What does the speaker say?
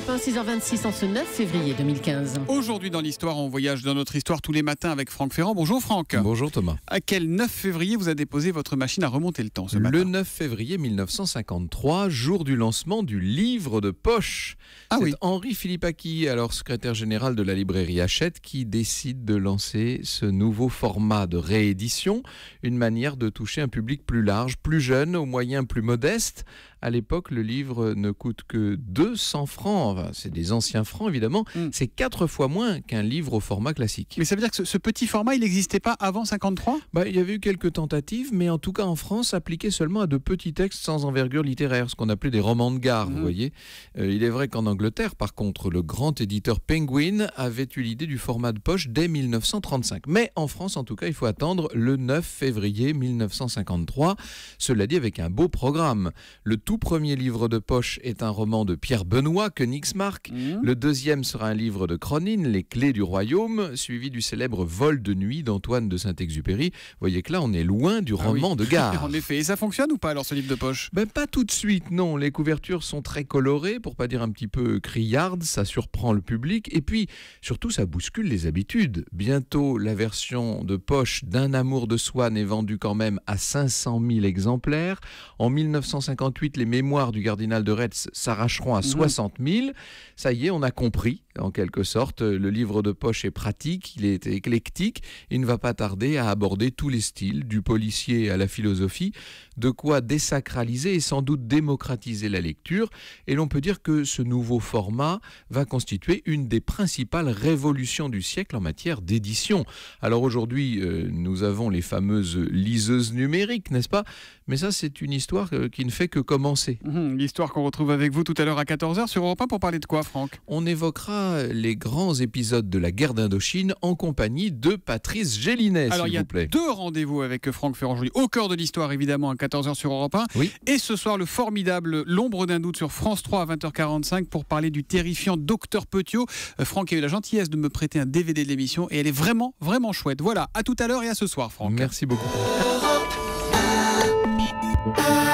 Europe 1, 6h26 en ce 9 février 2015. Aujourd'hui dans l'histoire, on voyage dans notre histoire tous les matins avec Franck Ferrand. Bonjour Franck. Bonjour Thomas. À quel 9 février vous a déposé votre machine à remonter le temps ce matin? Le 9 février 1953, jour du lancement du livre de poche. C'est Henri-Philippe Aki, alors secrétaire général de la librairie Hachette, qui décide de lancer ce nouveau format de réédition, une manière de toucher un public plus large, plus jeune, aux moyens plus modestes. À l'époque, le livre ne coûte que 200 francs. Enfin, c'est des anciens francs, évidemment. C'est 4 fois moins qu'un livre au format classique. Mais ça veut dire que ce petit format, il n'existait pas avant 53 ? Il y avait eu quelques tentatives, mais en tout cas en France, appliqué seulement à de petits textes sans envergure littéraire, ce qu'on appelait des romans de gare, vous voyez. Il est vrai qu'en Angleterre, par contre, le grand éditeur Penguin avait eu l'idée du format de poche dès 1935. Mais en France, en tout cas, il faut attendre le 9 février 1953. Cela dit, avec un beau programme. Le tout premier livre de poche est un roman de Pierre Benoît, Königsmarck. Le deuxième sera un livre de Cronin, Les Clés du Royaume, suivi du célèbre Vol de nuit d'Antoine de Saint-Exupéry. Vous voyez que là, on est loin du roman de gare. En effet. Et ça fonctionne ou pas alors ce livre de poche ? Pas tout de suite, non. Les couvertures sont très colorées, pour pas dire un petit peu criardes, ça surprend le public. Et puis, surtout, ça bouscule les habitudes. Bientôt, la version de poche d'Un amour de soi n'est vendue quand même à 500 000 exemplaires. En 1958, les mémoires du cardinal de Retz s'arracheront à 60 000. Ça y est, on a compris, en quelque sorte. Le livre de poche est pratique, il est éclectique. Il ne va pas tarder à aborder tous les styles, du policier à la philosophie, de quoi désacraliser et sans doute démocratiser la lecture. Et l'on peut dire que ce nouveau format va constituer une des principales révolutions du siècle en matière d'édition. Alors aujourd'hui, nous avons les fameuses liseuses numériques, n'est-ce pas ? Mais ça, c'est une histoire qui ne fait que commencer. L'histoire qu'on retrouve avec vous tout à l'heure à 14h sur Europe 1 pour parler de quoi, Franck ? On évoquera les grands épisodes de la guerre d'Indochine en compagnie de Patrice Gélinet, alors, s'il vous plaît. Il y a 2 rendez-vous avec Franck Ferrand aujourd'hui, au cœur de l'histoire évidemment à 14h sur Europe 1. Oui. Et ce soir, le formidable L'ombre d'un doute sur France 3 à 20h45 pour parler du terrifiant Docteur Petiot. Franck a eu la gentillesse de me prêter un DVD de l'émission et elle est vraiment, vraiment chouette. Voilà, à tout à l'heure et à ce soir, Franck. Merci beaucoup. Europe 1.